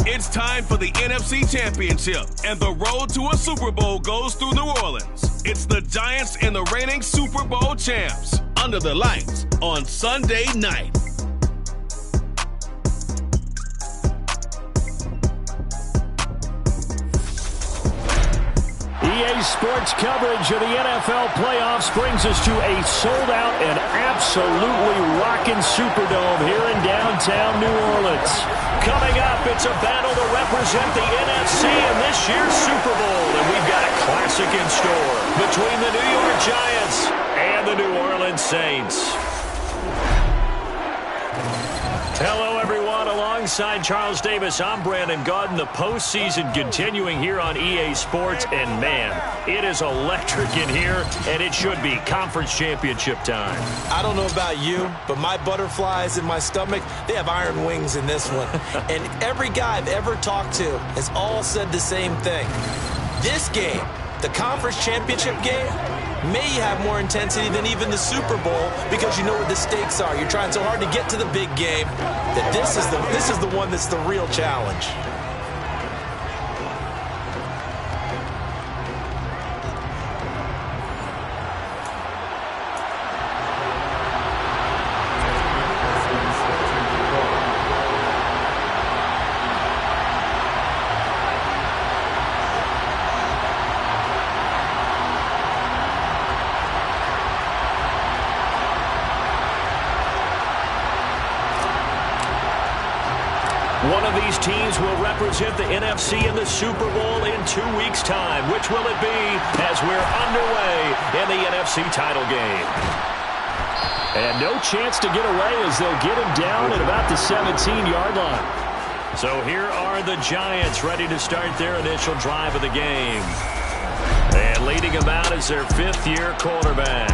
It's time for the NFC Championship, and the road to a Super Bowl goes through New Orleans. It's the Giants and the reigning Super Bowl champs, under the lights on Sunday night. EA Sports coverage of the NFL playoffs brings us to a sold-out and absolutely rocking Superdome here in downtown New Orleans. Coming up, it's a battle to represent the NFC in this year's Super Bowl, and we've got a classic in store between the New York Giants and the New Orleans Saints. Hello, everyone. Alongside Charles Davis, I'm Brandon Gaudin. The postseason continuing here on EA Sports, and man, it is electric in here, and it should be conference championship time. I don't know about you, but my butterflies in my stomach, they have iron wings in this one. And every guy I've ever talked to has all said the same thing. This game, the conference championship game, may have more intensity than even the Super Bowl because you know what the stakes are. You're trying so hard to get to the big game that this is the one that's the real challenge. One of these teams will represent the NFC in the Super Bowl in 2 weeks' time. Which will it be as we're underway in the NFC title game? And no chance to get away as they'll get him down at about the 17-yard line. So here are the Giants ready to start their initial drive of the game. And leading them out is their fifth-year quarterback.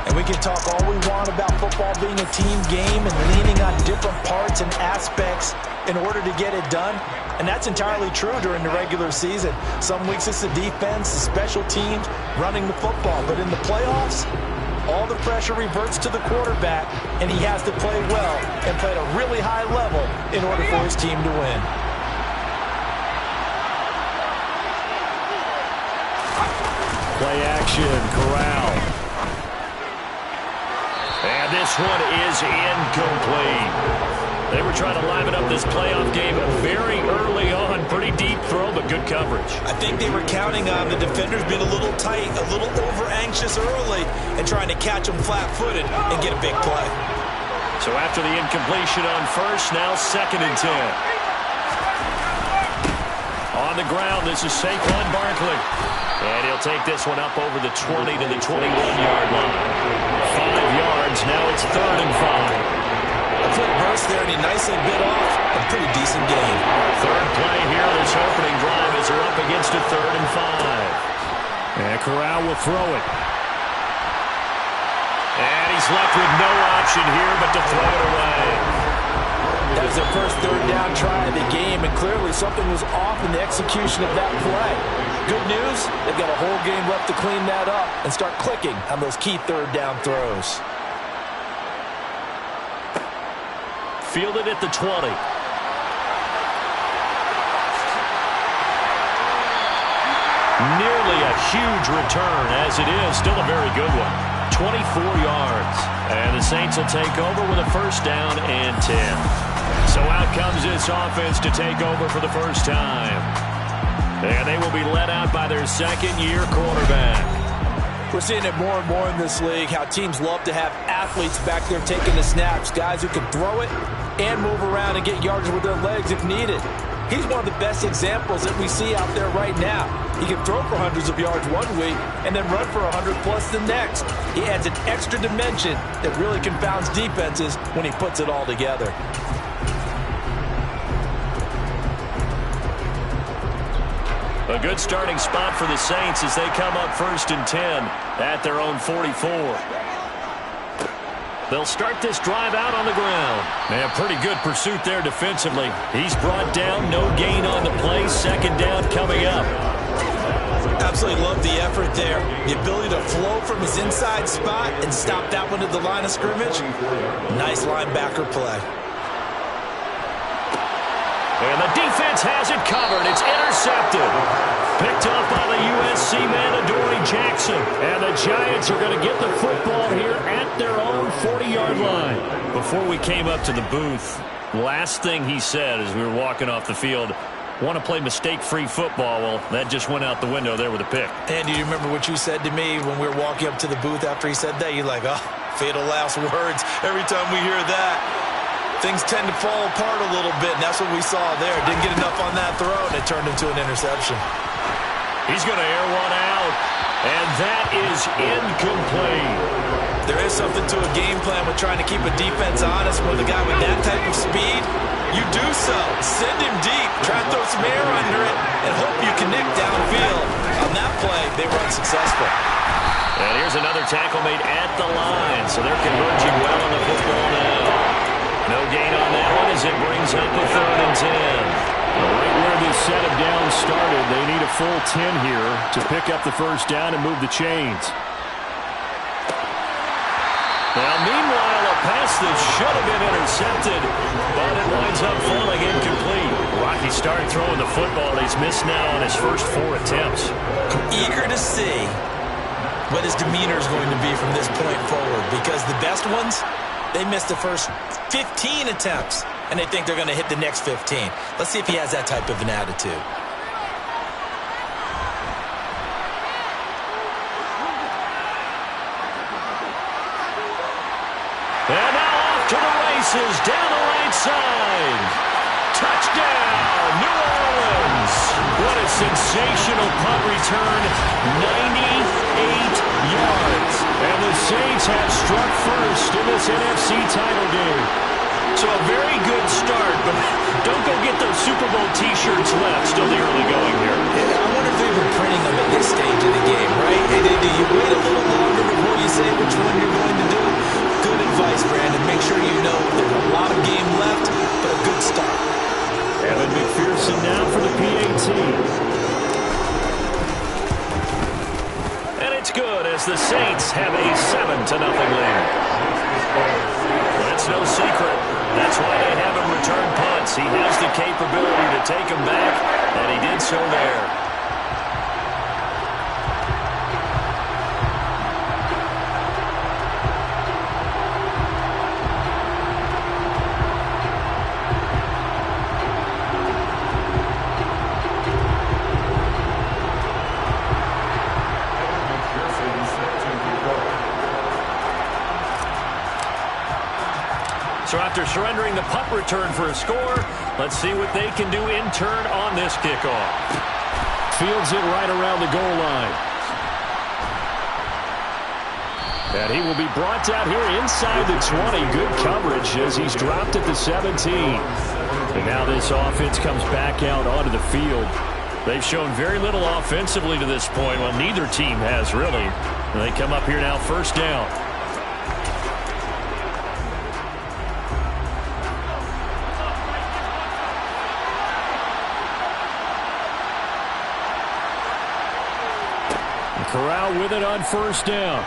And we can talk all we want about football being a team game and leaning on different parts and aspects in order to get it done. And that's entirely true during the regular season. Some weeks it's the defense, the special teams, running the football. But in the playoffs, all the pressure reverts to the quarterback, and he has to play well and play at a really high level in order for his team to win. Play action, Corral. And this one is incomplete. They were trying to liven up this playoff game very early on. Pretty deep throw, but good coverage. I think they were counting on the defenders being a little tight, a little over-anxious early, and trying to catch them flat-footed and get a big play. So after the incompletion on first, now 2nd and 10. On the ground, this is Saquon Barkley. And he'll take this one up over the 20 to the 21-yard line. 5 yards, now it's 3rd and 5. A quick burst there, and he nicely bit off a pretty decent game. Third play here, this opening drive as they're up against a 3rd and 5. And Corral will throw it. And he's left with no option here but to throw it away. That was their first 3rd down try of the game, and clearly something was off in the execution of that play. Good news, they've got a whole game left to clean that up and start clicking on those key 3rd down throws. Fielded at the 20. Nearly a huge return, as it is still a very good one. 24 yards. And the Saints will take over with a 1st down and 10. So out comes this offense to take over for the first time. And they will be led out by their 2nd-year quarterback. We're seeing it more and more in this league, how teams love to have athletes back there taking the snaps, guys who can throw it and move around and get yards with their legs if needed. He's one of the best examples that we see out there right now. He can throw for hundreds of yards one week and then run for 100+ the next. He adds an extra dimension that really confounds defenses when he puts it all together. A good starting spot for the Saints as they come up 1st and 10 at their own 44. They'll start this drive out on the ground. Man, pretty good pursuit there defensively. He's brought down, no gain on the play. 2nd down coming up. Absolutely love the effort there. The ability to flow from his inside spot and stop that one at the line of scrimmage. Nice linebacker play. And the defense has it covered. It's intercepted. Picked up by the USC man, Adoree Jackson. And the Giants are going to get the football here at their own 40-yard line. Before we came up to the booth, last thing he said as we were walking off the field, want to play mistake-free football. Well, that just went out the window there with a pick. And do you remember what you said to me when we were walking up to the booth after he said that? You're like, oh, fatal last words. Every time we hear that, things tend to fall apart a little bit, and that's what we saw there. Didn't get enough on that throw, and it turned into an interception. He's going to air one out, and that is incomplete. There is something to a game plan with trying to keep a defense honest. With a guy with that type of speed, you do so. Send him deep. Try to throw some air under it and hope you connect downfield. On that play, they were unsuccessful. And here's another tackle made at the line, so they're converging well on the football now. No gain on that one as it brings up a 3rd and 10. Right where this set of downs started, they need a full 10 here to pick up the first down and move the chains. Now, meanwhile, a pass that should have been intercepted, but it winds up falling incomplete. Rocky started throwing the football, and he's missed now on his first 4 attempts. I'm eager to see what his demeanor is going to be from this point forward, because the best ones, they missed the first 15 attempts, and they think they're going to hit the next 15. Let's see if he has that type of an attitude. And now off to the races, down the right side. Touchdown, New Orleans. What a sensational punt return, 98 yards. And the Saints have struck first in this NFC title game. So a very good start, but don't go get those Super Bowl T-shirts left. Still the early going here. Yeah, I wonder if they've been printing them at this stage of the game, right? Do you wait a little longer before you say which one you're going to do? Good advice, Brandon. Make sure you know there's a lot of game left, but a good start. Evan McPherson now for the PAT. And it's good as the Saints have a 7-0 lead. That's no secret. That's why they have him return punts. He has the capability to take them back, and he did so there. So after surrendering the punt return for a score, let's see what they can do in turn on this kickoff. Fields it right around the goal line. And he will be brought down here inside the 20. Good coverage as he's dropped at the 17. And now this offense comes back out onto the field. They've shown very little offensively to this point. Well, neither team has really. And they come up here now first down. Corral with it on first down.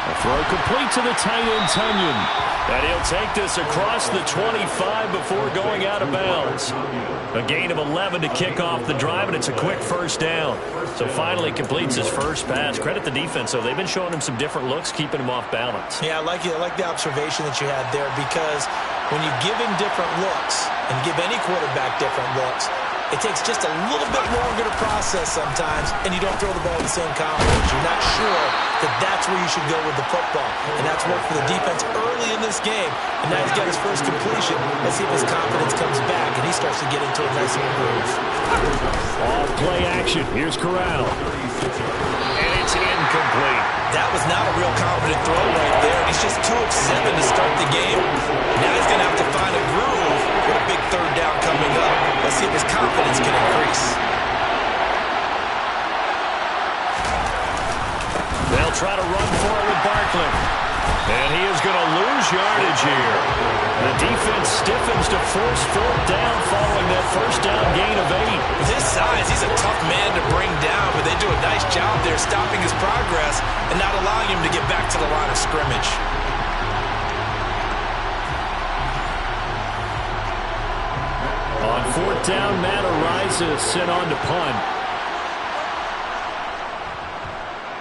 A throw complete to the tight end, Tunyon. And he'll take this across the 25 before going out of bounds. A gain of 11 to kick off the drive, and it's a quick first down. So finally completes his first pass. Credit the defense, though. They've been showing him some different looks, keeping him off balance. Yeah, I like the observation that you had there, because when you give him different looks and give any quarterback different looks, it takes just a little bit longer to process sometimes, and you don't throw the ball in the same confidence. You're not sure that that's where you should go with the football. And that's worked for the defense early in this game. And now he's got his first completion. Let's see if his confidence comes back, and he starts to get into a nice little groove. Off play action. Here's Corral. And it's incomplete. That was not a real confident throw right there. He's just 2 of 7 to start the game. Now he's going to have to find a groove with a big third down coming up. Let's see if his confidence can increase. They'll try to run for it with Barkley. And he is going to lose yardage here. The defense stiffens to force fourth down following that first down gain of 8. With his size, he's a tough man to bring down, but they do a nice job there stopping his progress and not allowing him to get back to the line of scrimmage. On fourth down, Matt arises, sent on to punt.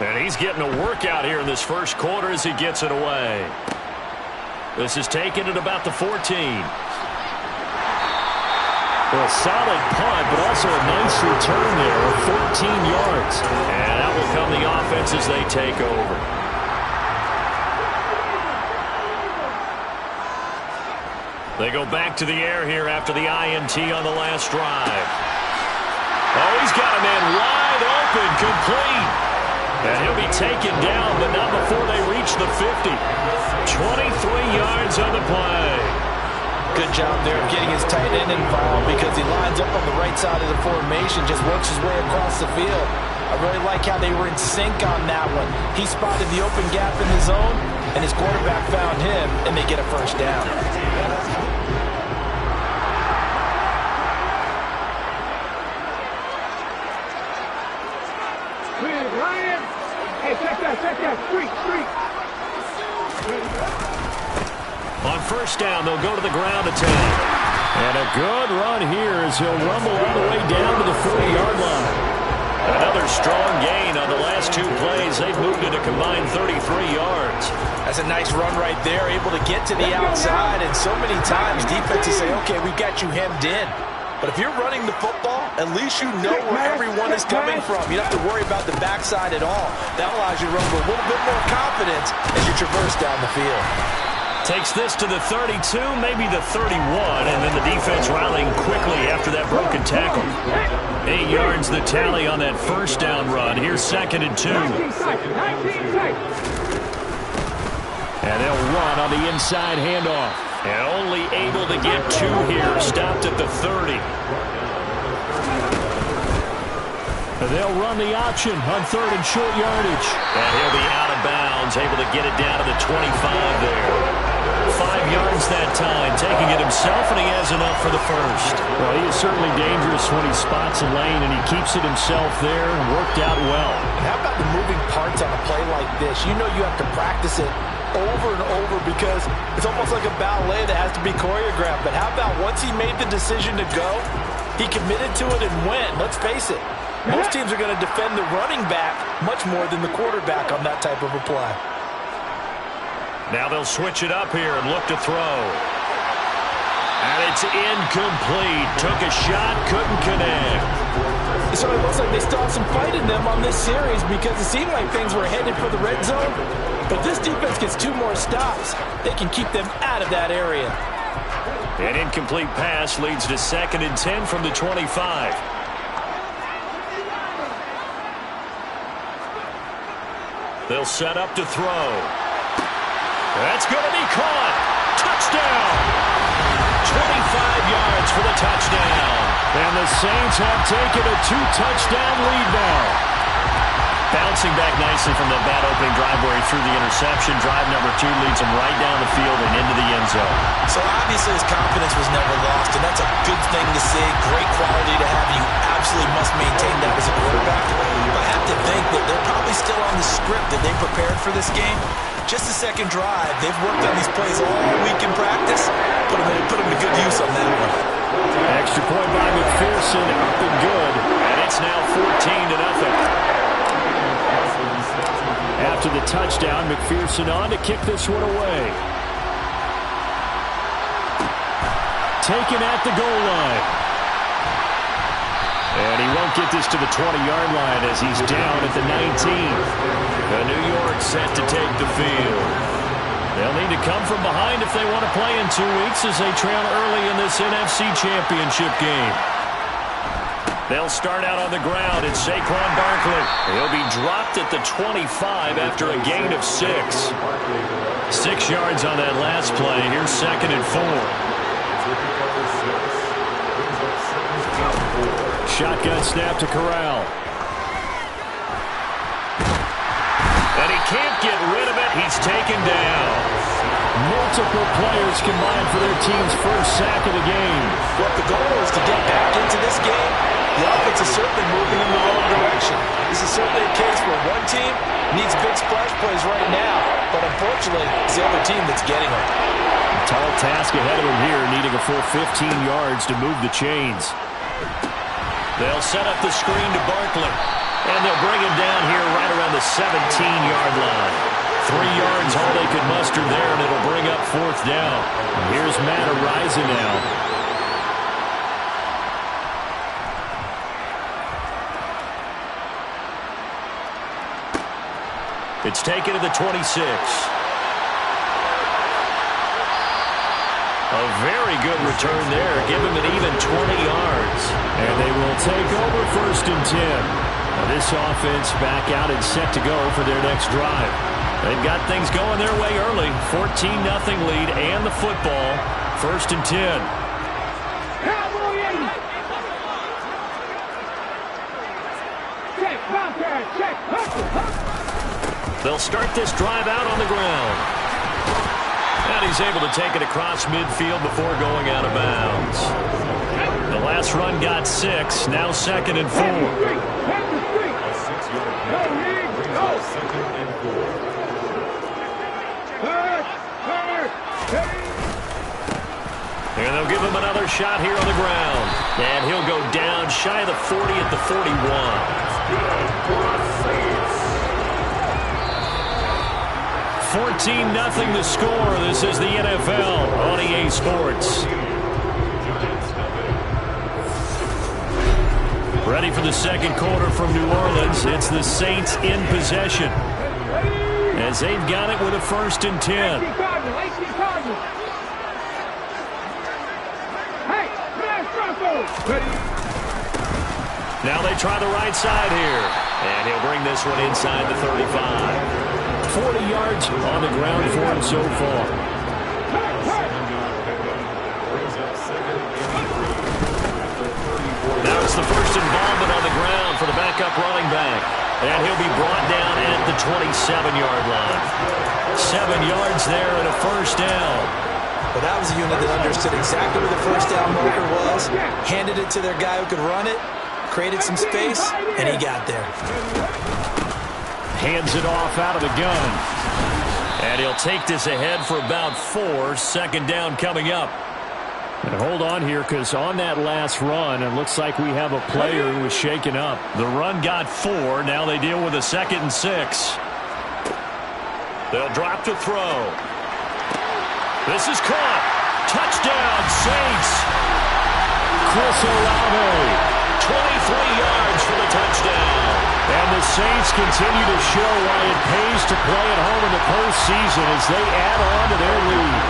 And he's getting a workout here in this first quarter as he gets it away. This is taken at about the 14. Well, solid punt, but also a nice return there of 14 yards. And out will come the offense as they take over. They go back to the air here after the INT on the last drive. Oh, he's got a man wide open, complete. And he'll be taken down, but not before they reach the 50. 23 yards on the play. Good job there of getting his tight end involved because he lines up on the right side of the formation, just works his way across the field. I really like how they were in sync on that one. He spotted the open gap in the zone, and his quarterback found him, and they get a first down. On first down, they'll go to the ground attack. And a good run here as he'll rumble all the way down to the 40-yard line. Another strong gain on the last 2 plays. They've moved it a combined 33 yards. That's a nice run right there, able to get to the outside, and so many times defenses say, okay, we've got you hemmed in. But if you're running the football, at least you know where everyone is coming from. You don't have to worry about the backside at all. That allows you to run with a little bit more confidence as you traverse down the field. Takes this to the 32, maybe the 31, and then the defense rallying quickly after that broken tackle. 8 yards the tally on that first down run. Here's 2nd and 2. And they'll run on the inside handoff. And only able to get 2 here. Stopped at the 30. And they'll run the option on 3rd and short yardage. And he'll be out of bounds, able to get it down to the 25 there. 5 yards that time, taking it himself, and he has enough for the first. Well, he is certainly dangerous when he spots a lane, and he keeps it himself there. Worked out well. And how about the moving parts on a play like this? You know you have to practice it over and over because it's almost like a ballet that has to be choreographed. But how about once he made the decision to go, he committed to it and went. Let's face it, most teams are going to defend the running back much more than the quarterback on that type of a play. Now they'll switch it up here and look to throw. And it's incomplete. Took a shot, couldn't connect. So it looks like they still have some fight in them on this series because it seemed like things were headed for the red zone. But this defense gets 2 more stops. They can keep them out of that area. An incomplete pass leads to 2nd and 10 from the 25. They'll set up to throw. That's going to be caught. Touchdown. 25 yards for the touchdown. And the Saints have taken a 2-touchdown lead now. Bouncing back nicely from that bad opening drive where he threw the interception. Drive number 2 leads him right down the field and into the end zone. So obviously his confidence was never lost, and that's a good thing to see. Great quality to have. You absolutely must maintain that as a quarterback. But I have to think that they're probably still on the script that they prepared for this game. Just the second drive. They've worked on these plays all week in practice. Put them to good use on that one. Extra point by McPherson, up and good. And it's now 14-0. After the touchdown, McPherson on to kick this one away. Taken at the goal line. And he won't get this to the 20-yard line as he's down at the 19. New York set to take the field. They'll need to come from behind if they want to play in 2 weeks as they trail early in this NFC Championship game. They'll start out on the ground. It's Saquon Barkley. He'll be dropped at the 25 after a gain of 6. 6 yards on that last play. Here's 2nd and 4. Shotgun snap to Corral. And he can't get rid of it. He's taken down. multiple players combined for their team's first sack of the game. Well, if the goal is to get back into this game, the offense is certainly moving in the wrong direction. This is certainly a case where one team needs big splash plays right now, but unfortunately, it's the other team that's getting them. A tall task ahead of them here, needing a full 15 yards to move the chains. They'll set up the screen to Barkley, and they'll bring him down here right around the 17-yard line. 3 yards, all they could muster there, and it'll bring up fourth down. Here's Matt Araiza now. It's taken to the 26. A very good return there. Give him an even 20 yards. And they will take over first and 10. Now this offense back out and set to go for their next drive. They've got things going their way early. 14-0 lead and the football. First and 10. They'll start this drive out on the ground. And he's able to take it across midfield before going out of bounds. The last run got 6. Now 2nd and 4. And they'll give him another shot here on the ground. And he'll go down shy of the 40 at the 41. 14-0 the score. This is the NFL on EA Sports. Ready for the second quarter from New Orleans. It's the Saints in possession, as they've got it with a 1st and 10. Now they try the right side here, and he'll bring this one inside the 35. 40 yards on the ground for him so far. Now it's the first involvement on the ground for the backup running back. And he'll be brought down at the 27-yard line. 7 yards there and a first down. Well, that was a unit that understood exactly where the first down marker was, handed it to their guy who could run it, created some space, and he got there. Hands it off out of the gun. And he'll take this ahead for about 4. Second down coming up. And hold on here, because on that last run, it looks like we have a player who was shaken up. The run got 4. Now they deal with a 2nd and 6. They'll drop to throw. This is caught. Touchdown, Saints. Chris Olave. 23 yards for the touchdown. And the Saints continue to show why it pays to play at home in the postseason as they add on to their lead.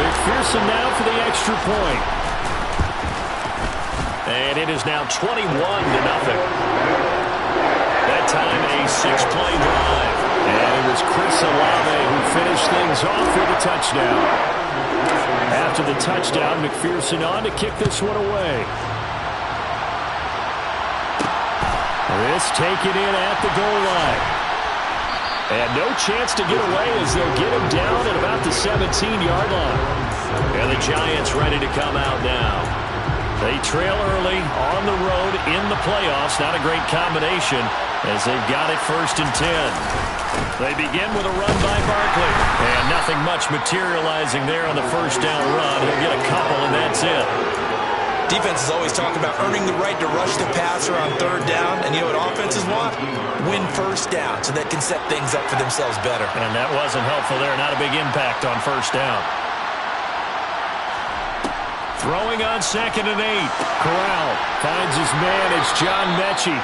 McPherson now for the extra point. And it is now 21-0. That time a 6-play drive. And it was Chris Olave who finished things off with a touchdown. After the touchdown, McPherson on to kick this one away. This taken in at the goal line. And no chance to get away as they'll get him down at about the 17-yard line. And the Giants ready to come out now. They trail early on the road in the playoffs. Not a great combination as they've got it 1st and 10. They begin with a run by Barkley. And nothing much materializing there on the first down run. He'll get a couple, and that's it. Defenses always talk about earning the right to rush the passer on 3rd down. And you know what offenses want? Win first down so they can set things up for themselves better. And that wasn't helpful there. Not a big impact on first down. Throwing on 2nd and 8. Corral finds his man. It's John Mechie.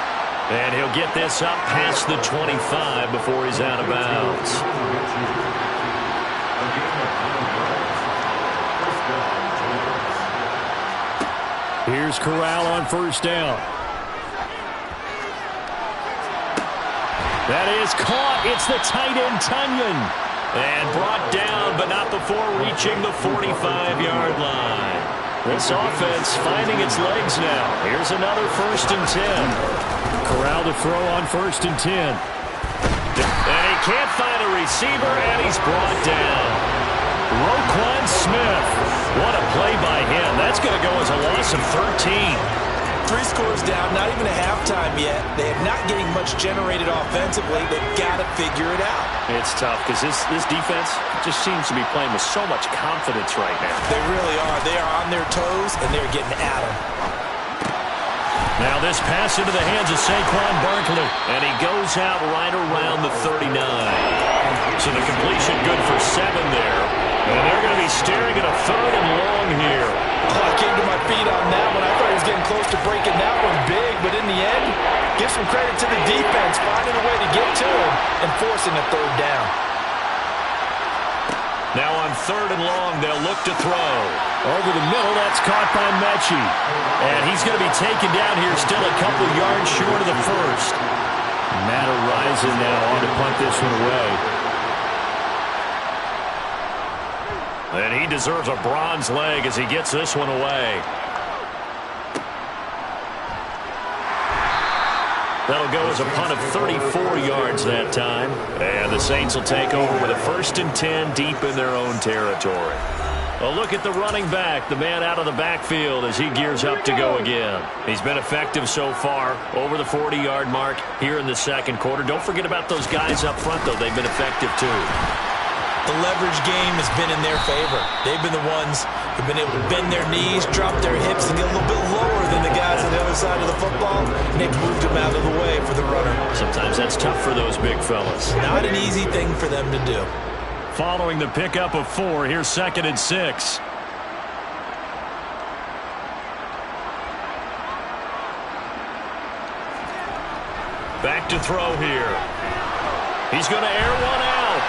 And he'll get this up past the 25 before he's out of bounds. Here's Corral on 1st down. That is caught. It's the tight end, Tunyon. And brought down, but not before reaching the 45-yard line. This offense finding its legs now. Here's another 1st and 10. Corral to throw on 1st and 10. And he can't find a receiver, and he's brought down. Roquan Smith. What a play by him. That's going to go as a loss of 13. 3 scores down, not even a halftime yet. They are not getting much generated offensively. They've got to figure it out. It's tough because this defense just seems to be playing with so much confidence right now. They really are. They are on their toes, and they're getting at them. Now this pass into the hands of Saquon Barkley, and he goes out right around the 39. So the completion good for 7 there. And they're going to be staring at a 3rd and long here. Oh, I came to my feet on that one. I thought he was getting close to breaking that one big, but in the end, give some credit to the defense, finding a way to get to him and forcing a 3rd down. Now on 3rd and long, they'll look to throw. Over the middle, that's caught by Mechie. And he's going to be taken down here still a couple yards short of the 1st. Matt Horizon now on to punt this one away. And he deserves a bronze leg as he gets this one away. That'll go as a punt of 34 yards that time. And the Saints will take over with a 1st and 10 deep in their own territory. A look at the running back, the man out of the backfield as he gears up to go again. He's been effective so far, over the 40-yard mark here in the 2nd quarter. Don't forget about those guys up front, though. They've been effective, too. The leverage game has been in their favor. They've been the ones who've been able to bend their knees, drop their hips, and get a little bit lower than the guys on the other side of the football, and they've moved them out of the way for the runner. Sometimes that's tough for those big fellas. Not an easy thing for them to do. Following the pickup of 4, here's 2nd and 6. Back to throw here. He's going to air one out.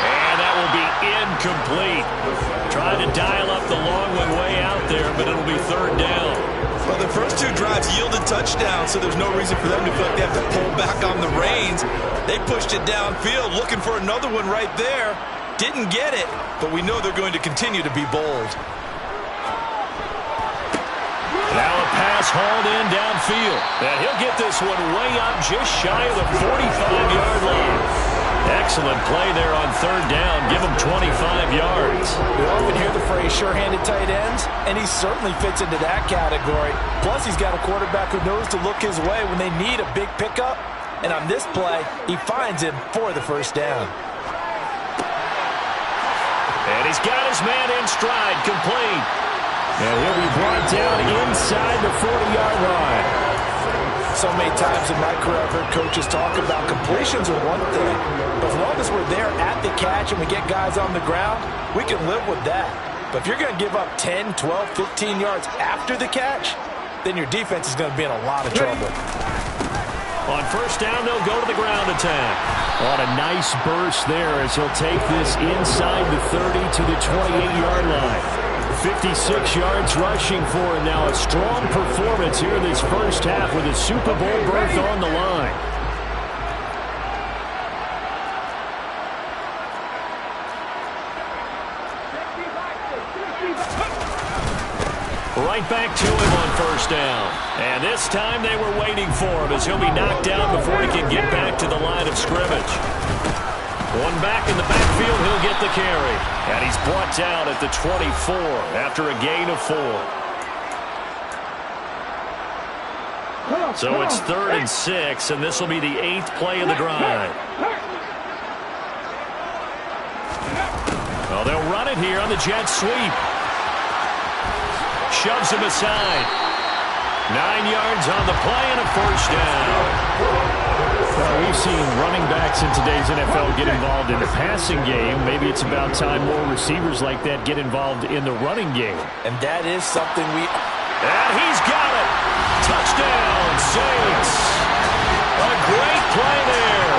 And that will be incomplete. Trying to dial up the long one way out there, but it'll be 3rd down. Well, the first 2 drives yielded touchdowns, so there's no reason for them to feel like they have to pull back on the reins. They pushed it downfield, looking for another one right there. Didn't get it, but we know they're going to continue to be bold. Now a pass hauled in downfield. And he'll get this one way up just shy of the 45-yard line. Excellent play there on 3rd down. Give him 25 yards. We often hear the phrase sure-handed tight ends, and he certainly fits into that category. Plus, he's got a quarterback who knows to look his way when they need a big pickup. And on this play, he finds him for the 1st down. And he's got his man in stride, complete. And he'll be brought down inside the 40-yard line. So many times in my career I've heard coaches talk about completions are one thing, but as long as we're there at the catch and we get guys on the ground, we can live with that. But if you're going to give up 10, 12, 15 yards after the catch, then your defense is going to be in a lot of trouble. On 1st down, they'll go to the ground attack. On a nice burst there as he'll take this inside the 30 to the 28-yard line. 56 yards rushing for him now. A strong performance here in this 1st half with a Super Bowl berth on the line. Right back to him on 1st down. And this time they were waiting for him as he'll be knocked down before he can get back to the line of scrimmage. One back in the backfield, he'll get the carry. And he's brought down at the 24 after a gain of 4. So it's 3rd and 6, and this will be the 8th play of the drive. Well, they'll run it here on the jet sweep. Shoves him aside. 9 yards on the play and a 1st down. Well, we've seen running backs in today's NFL get involved in the passing game. Maybe it's about time more receivers like that get involved in the running game. And that is something we... And he's got it. Touchdown, Saints. A great play there.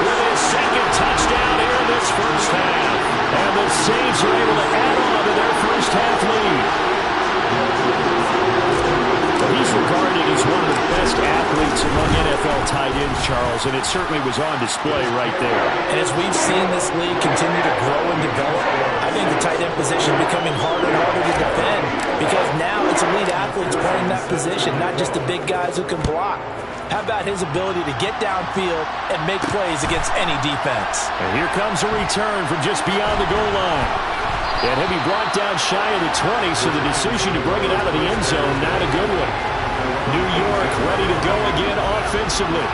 With his 2nd touchdown here in this 1st half. And the Saints are able to add on to their 1st half lead. He's regarded as one of the best athletes among NFL tight ends, Charles, and it certainly was on display right there. And as we've seen this league continue to grow and develop, I think the tight end position is becoming harder and harder to defend because now it's elite athletes playing that position, not just the big guys who can block. How about his ability to get downfield and make plays against any defense? And here comes a return from just beyond the goal line. And he'll be brought down shy of the 20, so the decision to bring it out of the end zone, not a good one. New York ready to go again offensively.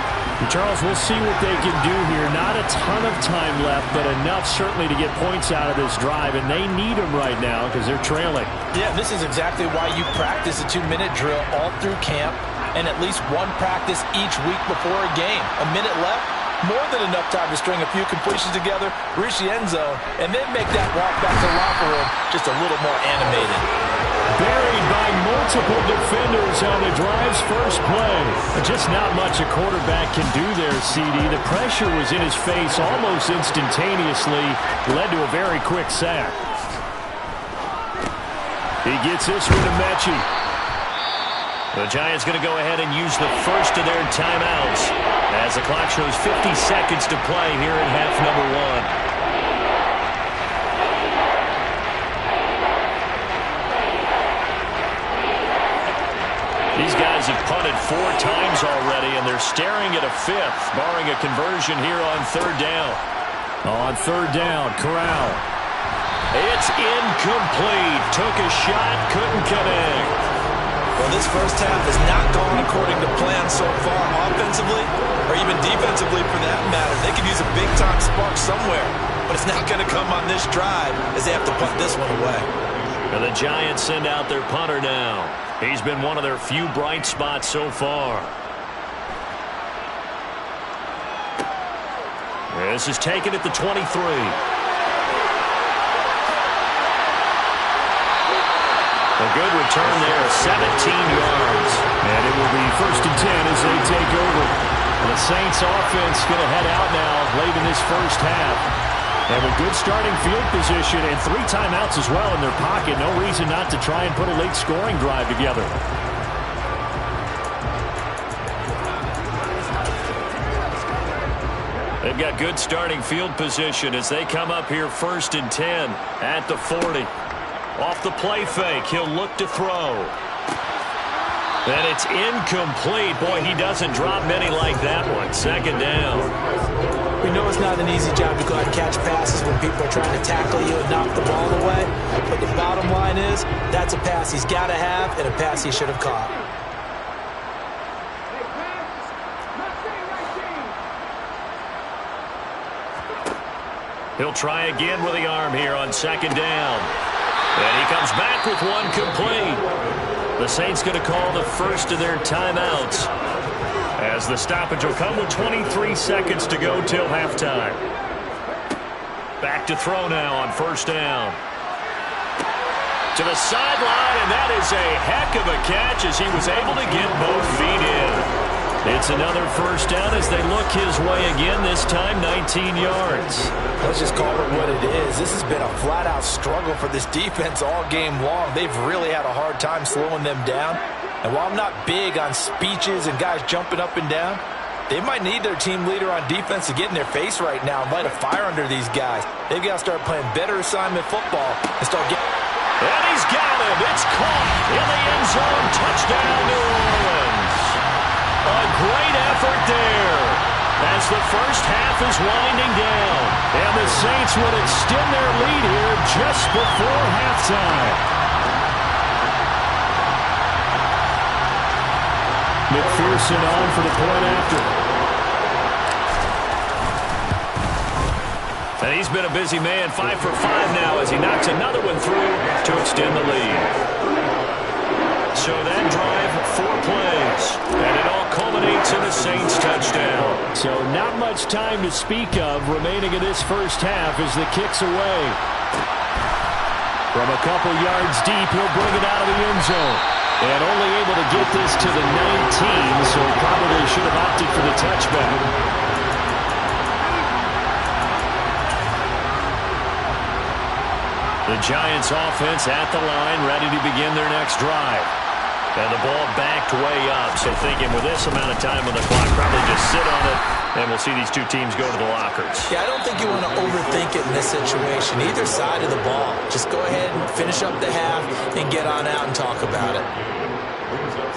Charles, we'll see what they can do here. Not a ton of time left, but enough certainly to get points out of this drive, and they need them right now because they're trailing. Yeah, this is exactly why you practice a 2-minute drill all through camp and at least one practice each week before a game. A minute left, more than enough time to string a few completions together, reach the end zone, and then make that walk back to the locker room just a little more animated. Buried by multiple defenders on the drive's first play. Just not much a quarterback can do there, CD. The pressure was in his face almost instantaneously. Led to a very quick sack. He gets this one to Mechie. The Giants going to go ahead and use the first of their timeouts as the clock shows 50 seconds to play here in half number 1. These guys have punted 4 times already, and they're staring at a 5th, barring a conversion here on 3rd down. On 3rd down, Corral. It's incomplete. Took a shot, couldn't connect. Well, this first half has not gone according to plan so far, offensively or even defensively for that matter. They could use a big-time spark somewhere, but it's not going to come on this drive as they have to punt this one away. And the Giants send out their punter now. He's been one of their few bright spots so far. This is taken at the 23. A good return there, 17 yards. And it will be 1st and 10 as they take over. The Saints offense going to head out now late in this first half. And with good starting field position and 3 timeouts as well in their pocket, no reason not to try and put a late scoring drive together. They've got good starting field position as they come up here 1st and 10 at the 40. Off the play fake, he'll look to throw. And it's incomplete. Boy, he doesn't drop many like that one. 2nd down. We know it's not an easy job to go out and catch passes when people are trying to tackle you and knock the ball away. But the bottom line is, that's a pass he's got to have and a pass he should have caught. He'll try again with the arm here on 2nd down. And he comes back with one complete. The Saints going to call the first of their timeouts, as the stoppage will come with 23 seconds to go till halftime. Back to throw now on 1st down. To the sideline, and that is a heck of a catch as he was able to get both feet in. It's another 1st down as they look his way again, this time 19 yards. Let's just call it what it is. This has been a flat-out struggle for this defense all game long. They've really had a hard time slowing them down. And while I'm not big on speeches and guys jumping up and down, they might need their team leader on defense to get in their face right now and light a fire under these guys. They've got to start playing better assignment football and start getting... And he's got him. It's caught in the end zone. Touchdown, New Orleans. A great effort there as the first half is winding down. And the Saints would extend their lead here just before halftime. McPherson on for the point after. And he's been a busy man, 5 for 5 now as he knocks another one through to extend the lead. So that drive, 4 plays, and it all culminates in a Saints touchdown. So not much time to speak of remaining in this first half as the kick's away. From a couple yards deep, he'll bring it out of the end zone. And only able to get this to the 19, so probably should have opted for the touchback. The Giants offense at the line, ready to begin their next drive. And the ball backed way up, so thinking with this amount of time on the clock, probably just sit on it, and we'll see these two teams go to the lockers. Yeah, I don't think you want to overthink it in this situation, either side of the ball. Just go ahead and finish up the half and get on out and talk about it.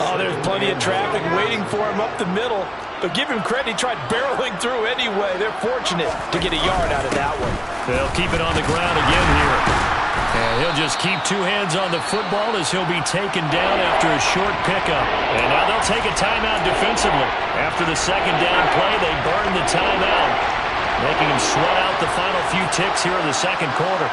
Oh, there's plenty of traffic waiting for him up the middle. But give him credit, he tried barreling through anyway. They're fortunate to get a yard out of that one. They'll keep it on the ground again here. And he'll just keep two hands on the football as he'll be taken down after a short pickup. And now they'll take a timeout defensively. After the second down play, they burn the timeout, making him sweat out the final few ticks here in the second quarter.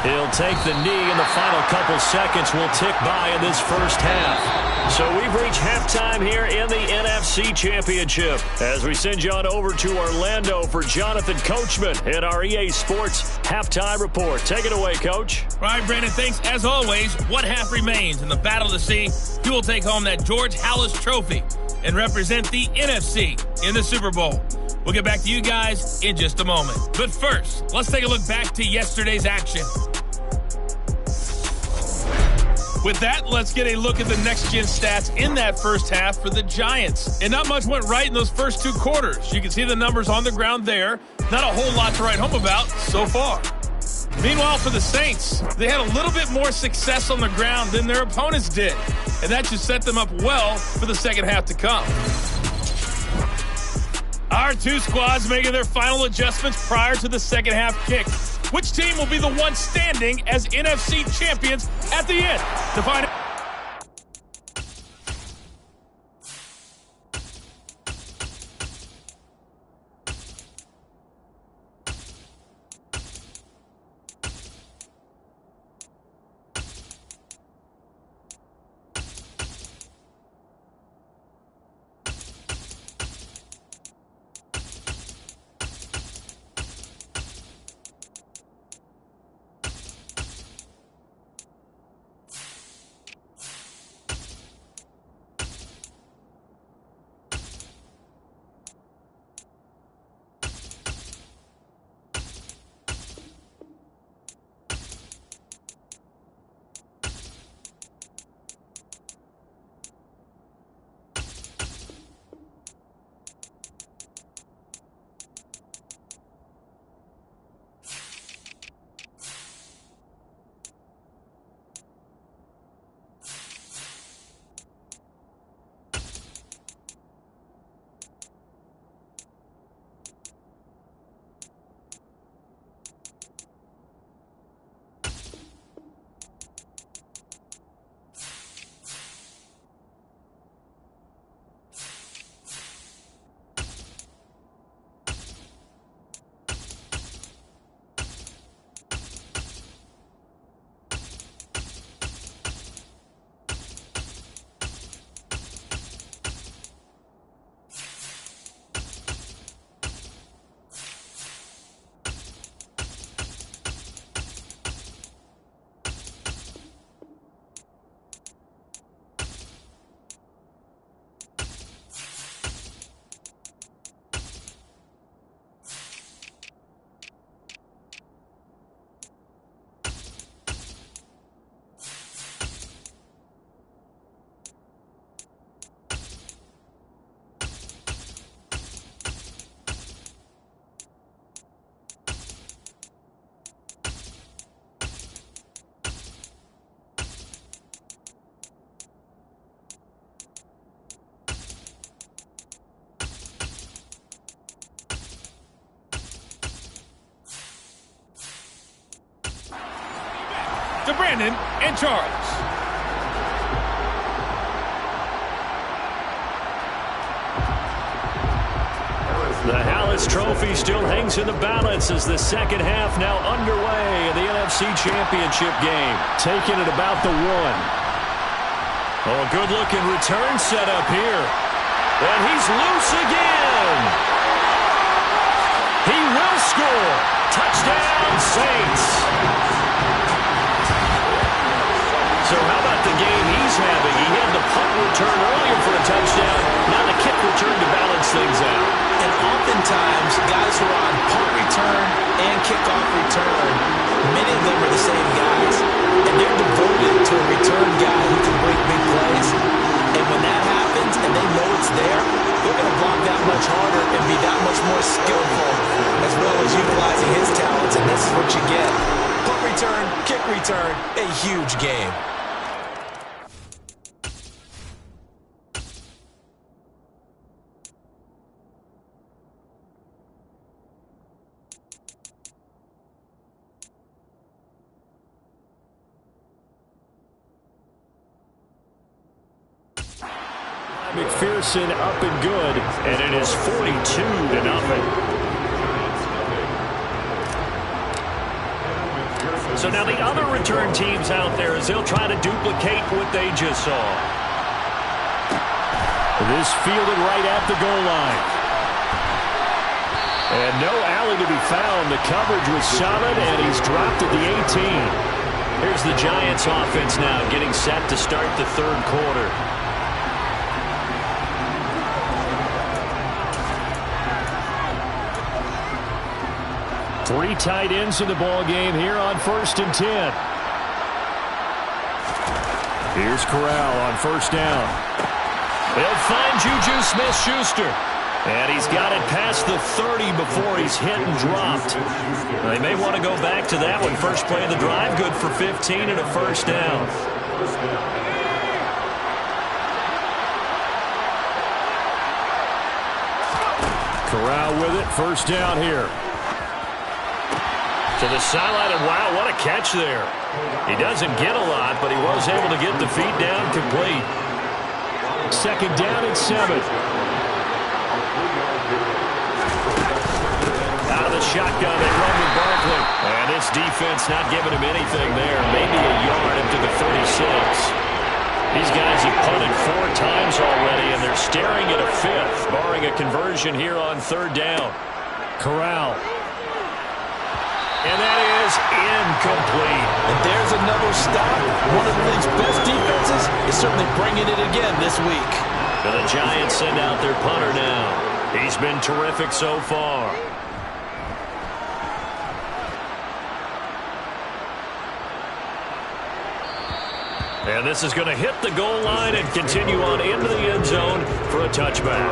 He'll take the knee, and the final couple seconds will tick by in this first half. So we've reached halftime here in the NFC Championship as we send you on over to Orlando for Jonathan Coachman in our EA Sports Halftime Report. Take it away, Coach. All right, Brandon, thanks. As always, one half remains in the battle to see who will take home that George Halas Trophy and represent the NFC in the Super Bowl. We'll get back to you guys in just a moment. But first, let's take a look back to yesterday's action. With that, let's get a look at the next-gen stats in that first half for the Giants. And not much went right in those first two quarters. You can see the numbers on the ground there. Not a whole lot to write home about so far. Meanwhile, for the Saints, they had a little bit more success on the ground than their opponents did. And that should set them up well for the second half to come. Our two squads making their final adjustments prior to the second half kick. Which team will be the one standing as NFC champions at the end? To find out. To Brandon and Charles. The Halas Trophy still hangs in the balance as the second half now underway in the NFC Championship game. Taking it about the one. Oh, a good-looking return set up here. And he's loose again. He will score. Touchdown, Saints. So how about the game he's having? He had the punt return earlier for a touchdown. Now the kick return to balance things out. And oftentimes, guys who are on punt return and kickoff return, many of them are the same guys. And they're devoted to a return guy who can break big plays. And when that happens and they know it's there, they're going to block that much harder and be that much more skillful as well as utilizing his talents. And this is what you get. Punt return, kick return, a huge game. McPherson up and good, and it is 42-0. So now the other return teams out there as they'll try to duplicate what they just saw. This fielded right at the goal line. And no alley to be found. The coverage was solid, and he's dropped at the 18. Here's the Giants offense now getting set to start the third quarter. Three tight ends in the ball game here on 1st and 10. Here's Corral on 1st down. He'll find Juju Smith-Schuster. And he's got it past the 30 before he's hit and dropped. They may want to go back to that one. First play of the drive, good for 15 and a 1st down. Corral with it, 1st down here. To the sideline, and wow, what a catch there. He doesn't get a lot, but he was able to get the feet down complete. 2nd down and 7. Out of the shotgun, they run with Barkley. And this defense not giving him anything there. Maybe a yard up to the 36. These guys have punted 4 times already, and they're staring at a 5th, barring a conversion here on 3rd down. Corral. And that is incomplete. And there's another stop. One of the league's best defenses is certainly bringing it again this week. And the Giants send out their punter now. He's been terrific so far. And this is going to hit the goal line and continue on into the end zone for a touchback.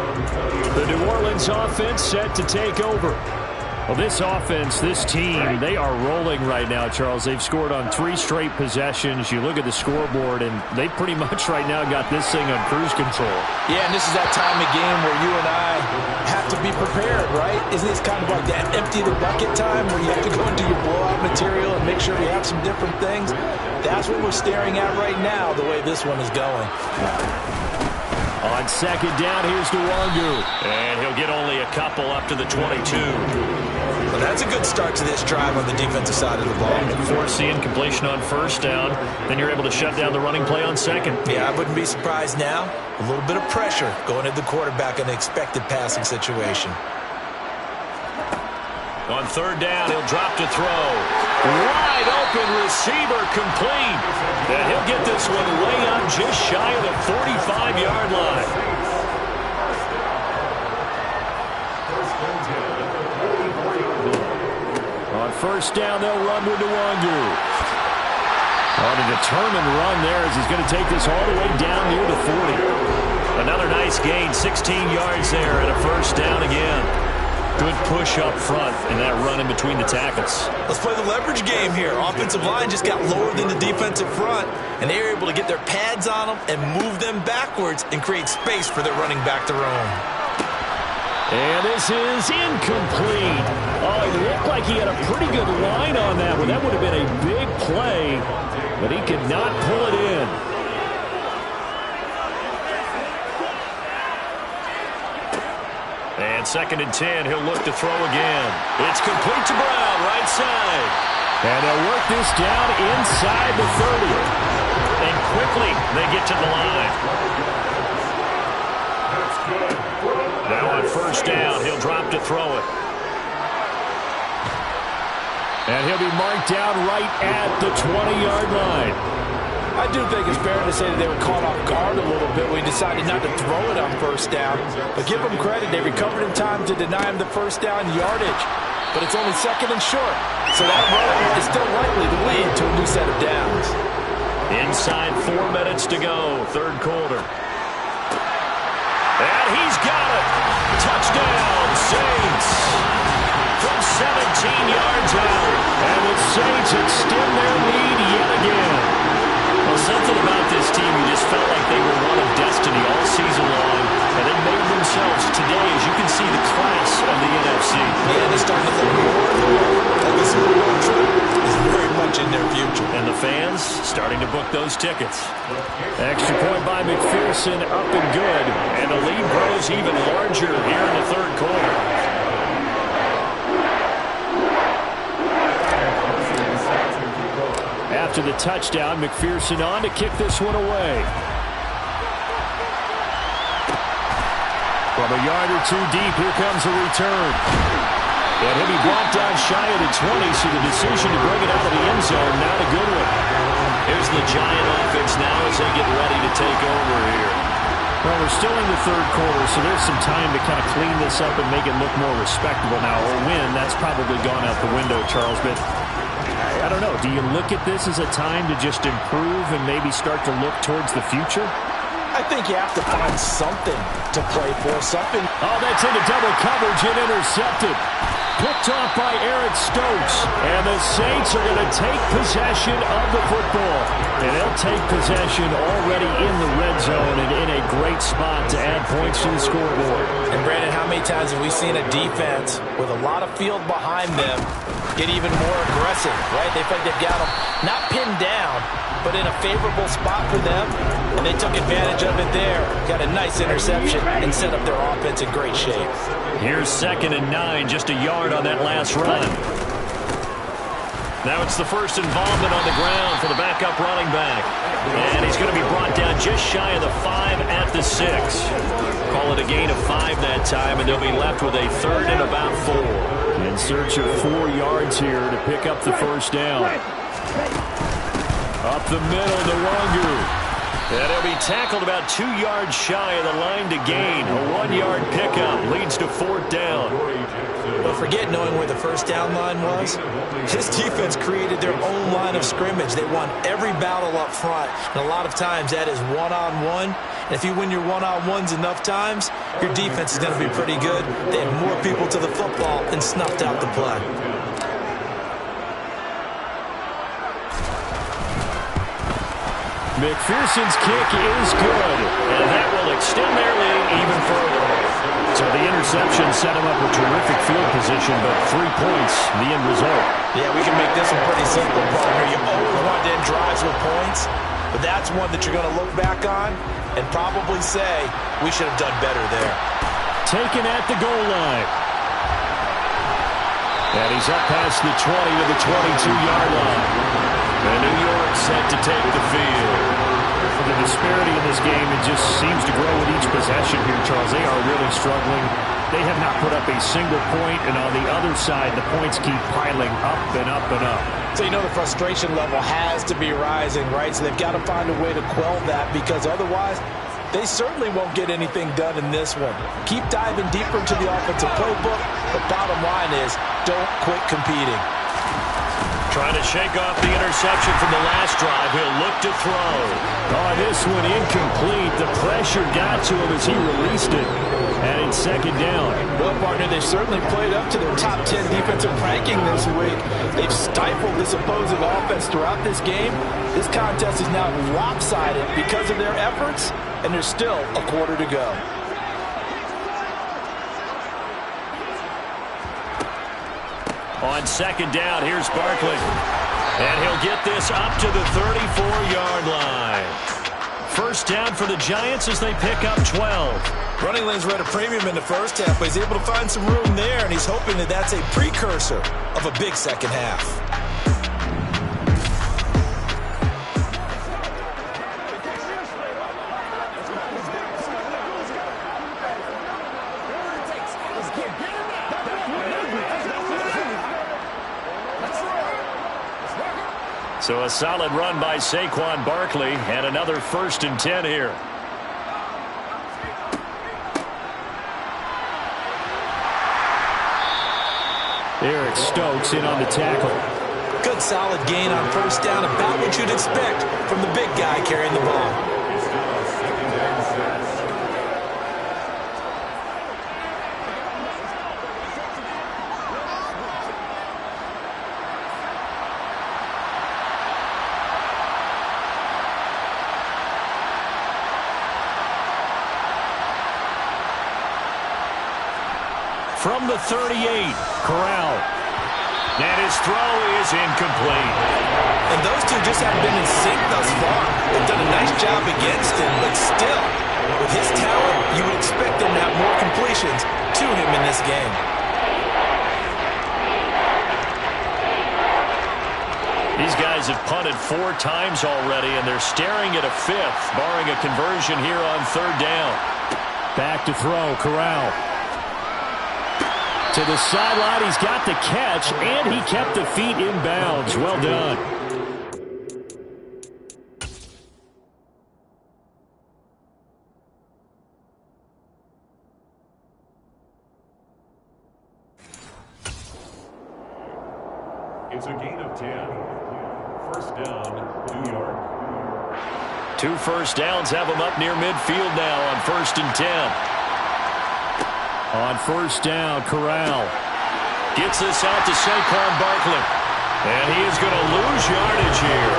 The New Orleans offense set to take over. Well, this offense, this team, they are rolling right now, Charles. They've scored on 3 straight possessions. You look at the scoreboard, and they pretty much right now got this thing on cruise control. Yeah, and this is that time of game where you and I have to be prepared, right? Isn't this kind of like that empty the bucket time where you have to go into your blowout material and make sure you have some different things? That's what we're staring at right now, the way this one is going. On 2nd down, here's Nwangu. And he'll get only a couple up to the 22. Well, that's a good start to this drive on the defensive side of the ball. Force the incompletion on 1st down. Then you're able to shut down the running play on 2nd. Yeah, I wouldn't be surprised now. A little bit of pressure going at the quarterback in an expected passing situation. On 3rd down, he'll drop to throw. Wide open receiver complete. And he'll get this one way up just shy of the 45-yard line. On 1st down, they'll run with Nwangu. On a determined run there as he's going to take this all the way down near the 40. Another nice gain, 16 yards there and a 1st down again. Good push up front in that run in between the tackles. Let's play the leverage game here. Offensive line just got lower than the defensive front, and they were able to get their pads on them and move them backwards and create space for their running back to roam. And this is incomplete. Oh, it looked like he had a pretty good line on that one. That would have been a big play, but he could not pull it in. And 2nd and 10, he'll look to throw again. It's complete to Brown, right side. And they'll work this down inside the 30. And quickly, they get to the line. Now on 1st down, he'll drop to throw it. And he'll be marked down right at the 20-yard line. I do think it's fair to say that they were caught off guard a little bit when we decided not to throw it on 1st down. But give them credit. They recovered in time to deny him the 1st down yardage. But it's only 2nd and short. So that run is still likely to lead to a new set of downs. Inside 4 minutes to go, 3rd quarter. And he's got it. Touchdown, Saints. From 17 yards out. And the Saints extend their lead yet again. Well, something about this team, you just felt like they were one of destiny all season long, and they made themselves today, as you can see, the class of the NFC. Yeah, they're starting to look more like the Super Bowl trip is very much in their future. And the fans starting to book those tickets. Extra point by McPherson, up and good. And the lead grows even larger here in the third quarter. After the touchdown, McPherson on to kick this one away. From a yard or two deep, here comes a return. And he'll be brought down shy of the 20, so the decision to bring it out of the end zone, not a good one. Here's the Giant offense now as they get ready to take over here. Well, we're still in the third quarter, so there's some time to kind of clean this up and make it look more respectable now. Or win, that's probably gone out the window, Charles. But I don't know. Do you look at this as a time to just improve and maybe start to look towards the future? I think you have to find something to play for, something. Oh, that's into double coverage and intercepted. Picked off by Eric Stokes. And the Saints are going to take possession of the football. And they'll take possession already in the red zone and in a great spot to add points to the scoreboard. And Brandon, how many times have we seen a defense with a lot of field behind them get even more aggressive, right? They feel like they've got them not pinned down, but in a favorable spot for them, and they took advantage of it there. Got a nice interception and set up their offense in great shape. Here's 2nd and 9, just a yard on that last run. Now it's the first involvement on the ground for the backup running back. And he's going to be brought down just shy of the 5 at the 6. Call it a gain of 5 that time, and they'll be left with a 3rd and about 4. In search of 4 yards here to pick up the first down. Up the middle to Wangu. And he'll be tackled about 2 yards shy of the line to gain. A 1-yard pickup leads to 4th down. Don't forget knowing where the first down line was. His defense created their own line of scrimmage. They won every battle up front. And a lot of times that is one-on-one. And if you win your one-on-ones enough times, your defense is going to be pretty good. They had more people to the football and snuffed out the play. McPherson's kick is good, and that will extend their lead even further. So the interception set him up a terrific field position, but 3 points, the end result. Yeah, we can make this one pretty simple, partner. You always want to end drives with points, but that's one that you're going to look back on and probably say, we should have done better there. Taken at the goal line. And he's up past the 20 to the 22-yard line. And New York set to take the field. The disparity in this game, it just seems to grow with each possession here, Charles. They are really struggling. They have not put up a single point, and on the other side, the points keep piling up and up and up. So you know the frustration level has to be rising, right? So they've got to find a way to quell that, because otherwise they certainly won't get anything done in this one. Keep diving deeper into the offensive playbook. The bottom line is don't quit competing. Trying to shake off the interception from the last drive. He'll look to throw. Oh, this one incomplete. The pressure got to him as he released it. And it's 2nd down. Well, partner, they've certainly played up to their top 10 defensive ranking this week. They've stifled this opposing offense throughout this game. This contest is now lopsided because of their efforts, and there's still a quarter to go. On 2nd down, here's Barkley. And he'll get this up to the 34-yard line. First down for the Giants as they pick up 12. Running lanes were at a premium in the first half, but he's able to find some room there, and he's hoping that that's a precursor of a big second half. So a solid run by Saquon Barkley, and another 1st and 10 here. Eric Stokes in on the tackle. Good solid gain on first down, about what you'd expect from the big guy carrying the ball. From the 38, Corral. And his throw is incomplete. And those two just haven't been in sync thus far. They've done a nice job against him, but still, with his talent, you would expect them to have more completions to him in this game. These guys have punted 4 times already, and they're staring at a 5th, barring a conversion here on 3rd down. Back to throw, Corral. To the sideline, he's got the catch, and he kept the feet in bounds. Well done. It's a gain of 10. First down, New York. 2 first downs have them up near midfield now on 1st and 10. On 1st down, Corral. Gets this out to Saquon Barkley. And he is going to lose yardage here.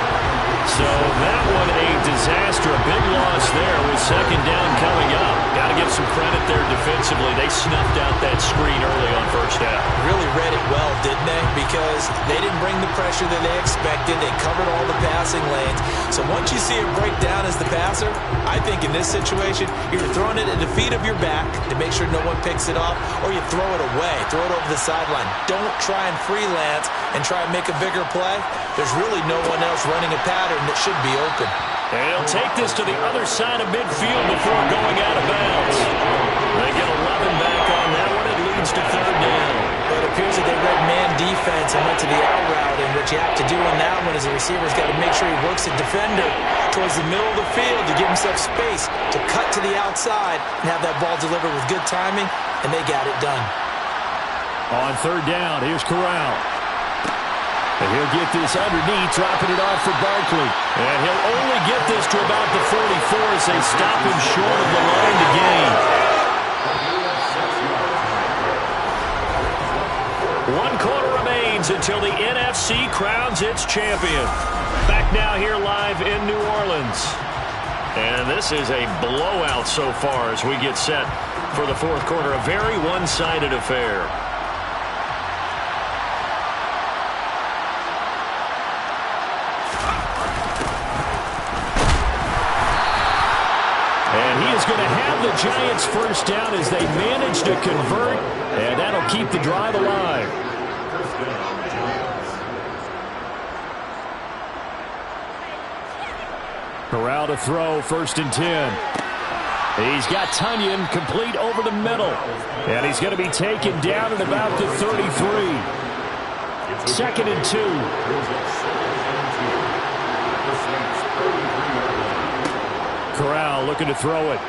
So that one a disaster. A big loss there with 2nd down coming up. Got to give some credit there defensively. They snuffed out that screen early on 1st down. Really read it well, didn't they? Because they didn't bring the pressure that they expected. They covered all the passing lanes. So once you see it break down as the passer, I think in this situation, you're throwing it at the feet of your back to make sure no one picks it off, or you throw it away, throw it over the sideline. Don't try and freelance and try and make a bigger play. There's really no one else running a pattern that should be open. And he'll take this to the other side of midfield before going out of bounds. They get 11 back on that one. It leads to 3rd down. But it appears that they read man defense and went to the out route. And what you have to do on that one is the receiver's got to make sure he works the defender towards the middle of the field to give himself space to cut to the outside and have that ball delivered with good timing, and they got it done. On 3rd down, here's Corral. And he'll get this underneath, dropping it off for Barkley. And he'll only get this to about the 44 as they stop him short of the line to gain. 1 quarter remains until the NFC crowns its champion. Back now here live in New Orleans. And this is a blowout so far as we get set for the 4th quarter. A very one-sided affair. And he is going to have the Giants 1st down as they manage to convert, and that'll keep the drive alive. Corral to throw, 1st and 10. He's got Tunyon complete over the middle, and he's going to be taken down at about the 33. 2nd and 2. Corral looking to throw it.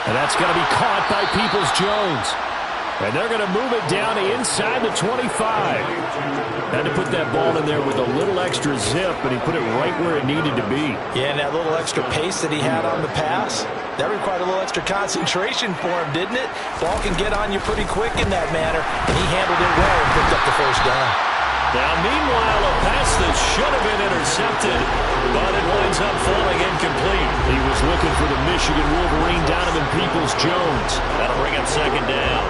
And that's going to be caught by Peoples-Jones. And they're going to move it down inside the 25. Had to put that ball in there with a little extra zip, but he put it right where it needed to be. Yeah, and that little extra pace that he had on the pass, that required a little extra concentration for him, didn't it? Ball can get on you pretty quick in that manner, and he handled it well and picked up the 1st down. Now, meanwhile, a pass that should have been intercepted, but it winds up falling incomplete. He was looking for the Michigan Wolverine, Donovan Peoples-Jones. That'll bring up 2nd down.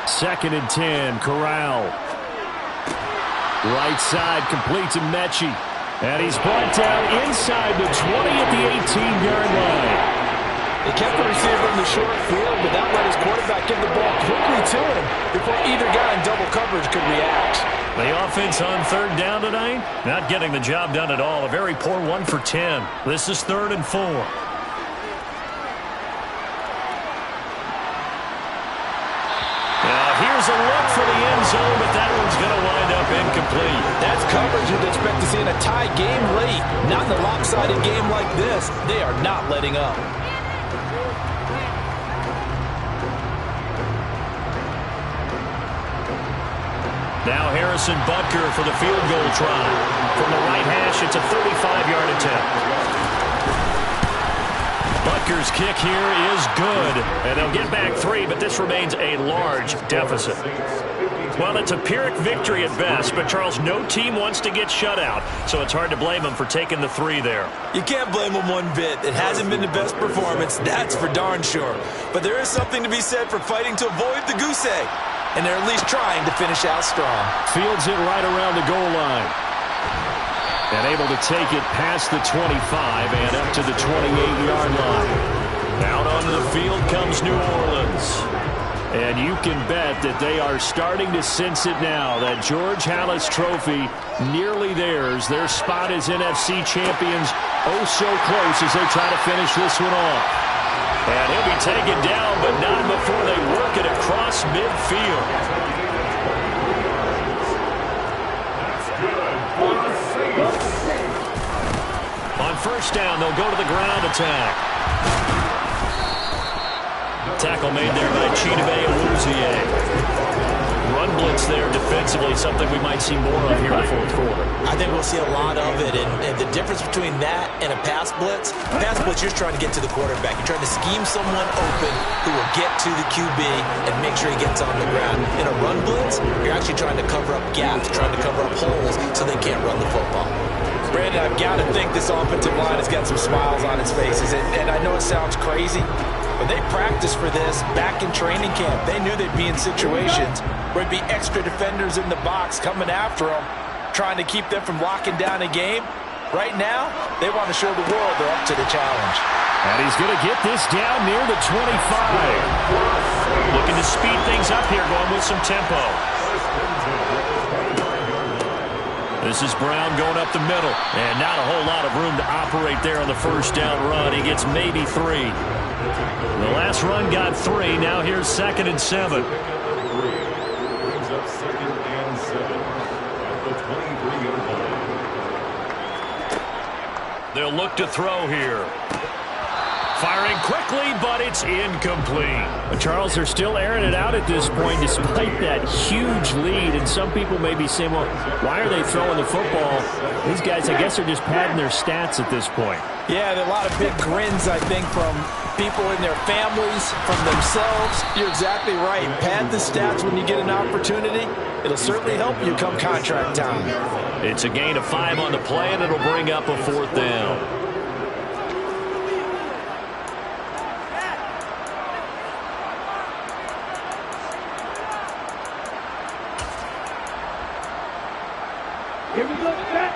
Second and 10, Corral. Right side completes to Mechie. And he's brought down inside the 20 at the 18-yard line. They kept the receiver in the short field, but that let his quarterback give the ball quickly to him before either guy in double coverage could react. The offense on 3rd down tonight, not getting the job done at all. A very poor 1 for 10. This is 3rd and 4. Here's a look for the end zone, but that one's going to wind up incomplete. That's coverage you'd expect to see in a tie game late. Not in a lopsided game like this. They are not letting up. Now Harrison Butker for the field goal try. From the right hash, it's a 35-yard attempt. Kicker's kick here is good. And they'll get back 3, but this remains a large deficit. Well, it's a Pyrrhic victory at best, but Charles, no team wants to get shut out, so it's hard to blame them for taking the 3 there. You can't blame them one bit. It hasn't been the best performance, that's for darn sure. But there is something to be said for fighting to avoid the goose egg, and they're at least trying to finish out strong. Fields it right around the goal line. And able to take it past the 25 and up to the 28-yard line. Out onto the field comes New Orleans. And you can bet that they are starting to sense it now. That George Halas trophy nearly theirs. Their spot as NFC champions oh so close as they try to finish this one off. And he'll be taken down, but not before they work it across midfield. On first down, they'll go to the ground attack. Tackle made there by Chidobe Awuzie. Run blitz there defensively, something we might see more of here in the fourth quarter. I think we'll see a lot of it, and the difference between that and a pass blitz, you're trying to get to the quarterback. You're trying to scheme someone open who will get to the QB and make sure he gets on the ground. In a run blitz, you're actually trying to cover up gaps, trying to cover up holes so they can't run the football. Brandon, I've got to think this offensive line has got some smiles on its faces, and I know it sounds crazy, but they practiced for this back in training camp. They knew they'd be in situations where it'd be extra defenders in the box coming after them, trying to keep them from locking down a game. Right now, they want to show the world they're up to the challenge. And he's going to get this down near the 25. Looking to speed things up here, going with some tempo. This is Brown going up the middle, and not a whole lot of room to operate there on the first down run. He gets maybe 3. The last run got 3. Now here's 2nd and 7. Brings up 2nd and 7 at the 23-yard line. They'll look to throw here. Firing quickly, but it's incomplete. Charles, they're still airing it out at this point despite that huge lead. And some people may be saying, well, why are they throwing the football? These guys, I guess, are just padding their stats at this point. Yeah, there are a lot of big grins, I think, from people in their families, from themselves. You're exactly right. Pad the stats when you get an opportunity. It'll certainly help you come contract time. It's a gain of 5 on the play, and it'll bring up a 4th down. Here we go, back.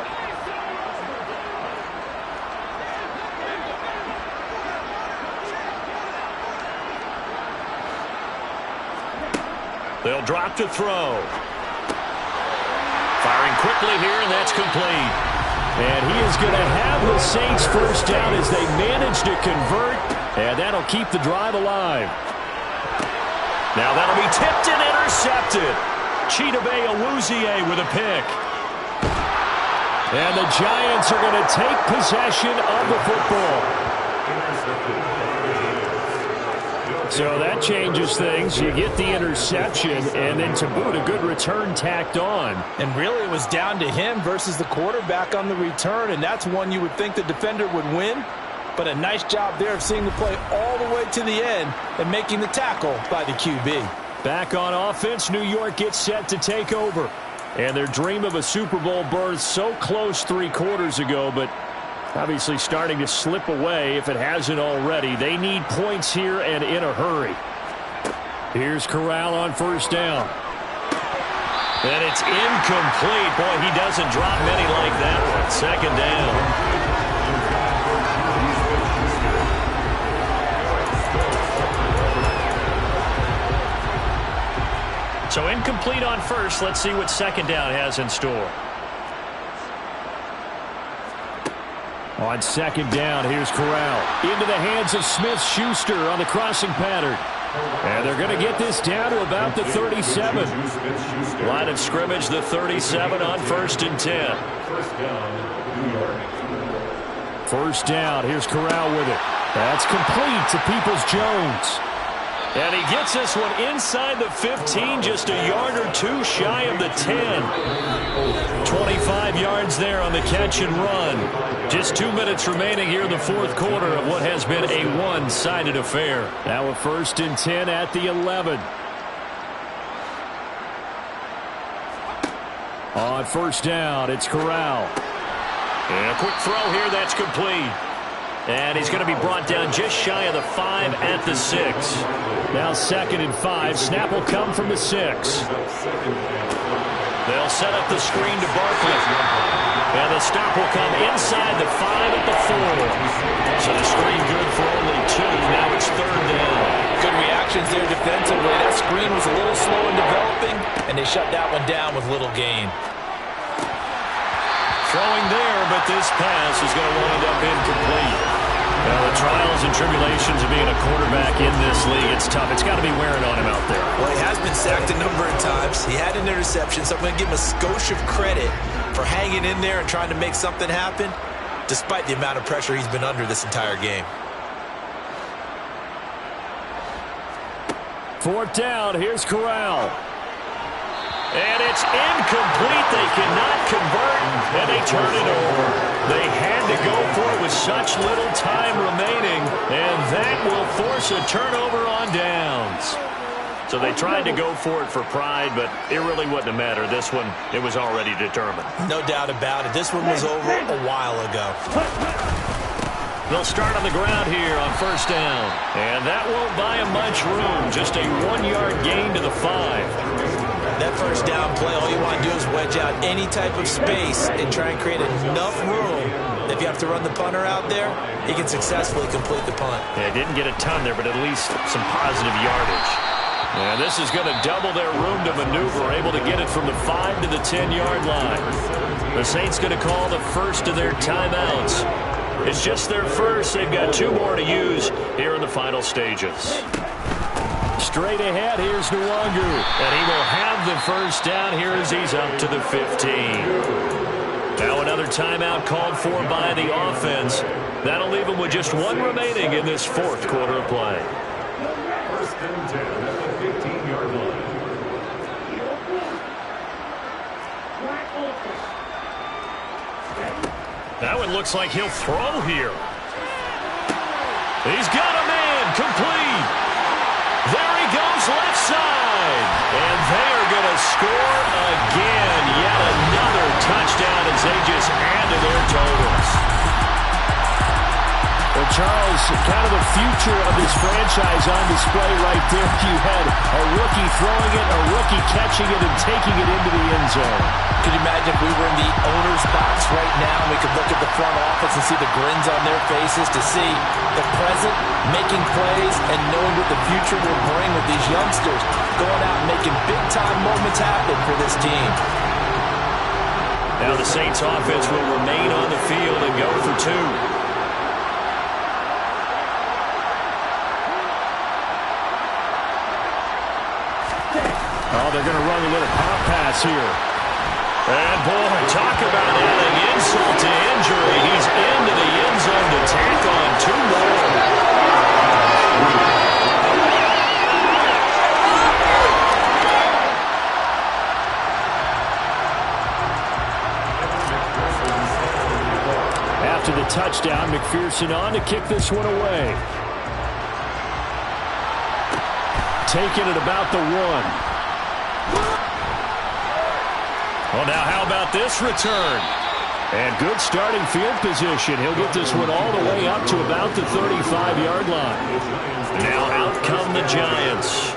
They'll drop to throw. Firing quickly here, and that's complete. And he is going to have the Saints first down as they manage to convert, and that'll keep the drive alive. Now that'll be tipped and intercepted. Chidobe Awuzie with a pick. And the Giants are going to take possession of the football. So that changes things. You get the interception, and then to boot, a good return tacked on. And really, it was down to him versus the quarterback on the return, and that's one you would think the defender would win. But a nice job there of seeing the play all the way to the end and making the tackle by the QB. Back on offense, New York gets set to take over. And their dream of a Super Bowl berth so close 3 quarters ago, but obviously starting to slip away if it hasn't already. They need points here and in a hurry. Here's Corral on first down. And it's incomplete. Boy, he doesn't drop many like that one. 2nd down. So incomplete on first. Let's see what 2nd down has in store. On 2nd down, here's Corral. Into the hands of Smith-Schuster on the crossing pattern. And they're going to get this down to about the 37. Line of scrimmage, the 37 on 1st and 10. First down, New York. First down, here's Corral with it. That's complete to Peoples-Jones. And he gets this one inside the 15, just a yard or two shy of the 10. 25 yards there on the catch and run. Just 2 minutes remaining here in the fourth quarter of what has been a one-sided affair. Now a 1st and 10 at the 11. On 1st down, it's Corral. And a quick throw here, that's complete. And he's going to be brought down just shy of the 5 at the 6. Now 2nd and 5. Snap will come from the 6. They'll set up the screen to Barkley. And the stop will come inside the 5 at the 4. So the screen good for only 2. Now it's 3rd down. Good reactions there defensively. That screen was a little slow in developing, and they shut that one down with little gain. Throwing there, but this pass is going to wind up incomplete. Well, the trials and tribulations of being a quarterback in this league, it's tough. It's got to be wearing on him out there. Well, he has been sacked a number of times. He had an interception, so I'm going to give him a skosh of credit for hanging in there and trying to make something happen, despite the amount of pressure he's been under this entire game. 4th down, here's Corral. And it's incomplete. They cannot convert, and they turn it over. They had to go for it with such little time remaining, and that will force a turnover on downs. So they tried to go for it for pride, but it really wouldn't have mattered. This one, it was already determined. No doubt about it. This one was over a while ago. They'll start on the ground here on 1st down. And that won't buy them much room. Just a 1-yard gain to the 5. That 1st down play, all you want to do is wedge out any type of space and try and create enough room that if you have to run the punter out there, he can successfully complete the punt. Yeah, didn't get a ton there, but at least some positive yardage. And this is going to double their room to maneuver, able to get it from the 5 to the 10-yard line. The Saints going to call the first of their timeouts. It's just their first. They've got 2 more to use here in the final stages. Straight ahead, here's Nwangu. And he will have the 1st down here as he's up to the 15. Now another timeout called for by the offense. That'll leave them with just 1 remaining in this 4th quarter of play. 1st and 10 at the 15-yard line. Now it looks like he'll throw here. He's got a man, complete. There he goes, left side. And they are going to score again. Yet another touchdown as they just add to their totals. Well, Charles, kind of the future of this franchise on display right there. You had a rookie throwing it, a rookie catching it, and taking it into the end zone. Could you imagine if we were in the owner's box right now and we could look at the front office and see the grins on their faces, to see the present making plays and knowing what the future will bring with these youngsters going out and making big-time moments happen for this team. Now the Saints offense will remain on the field and go for 2. Oh, they're going to run a little pop pass here. And, boy, talk about adding insult to injury. He's into the end zone to tack on 2 more. After the touchdown, McPherson on to kick this one away. Taking it about the 1. Well, now how about this return? And good starting field position. He'll get this one all the way up to about the 35-yard line. Now out come the Giants.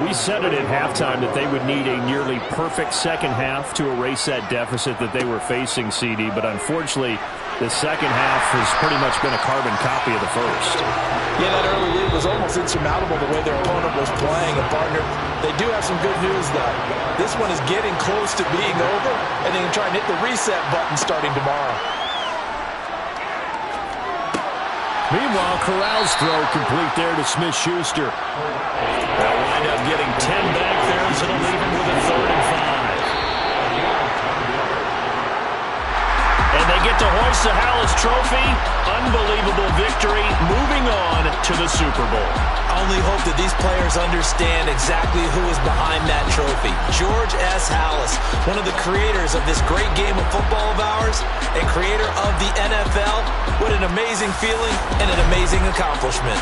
We said it at halftime that they would need a nearly perfect second half to erase that deficit that they were facing, CD. But unfortunately, the second half has pretty much been a carbon copy of the first. Yeah, that early lead was almost insurmountable the way their opponent was playing. And, partner, they do have some good news, though. This one is getting close to being over, and they can try and hit the reset button starting tomorrow. Meanwhile, Corral's throw complete there to Smith-Schuster. They'll wind up getting 10 back there, so they'll leave him with a 3rd and 5. And they get to hoist the Howells trophy, unbelievable victory, moving on to the Super Bowl. I only hope that these players understand exactly who is behind that trophy. George S. Halas, one of the creators of this great game of football of ours and creator of the NFL. What an amazing feeling and an amazing accomplishment.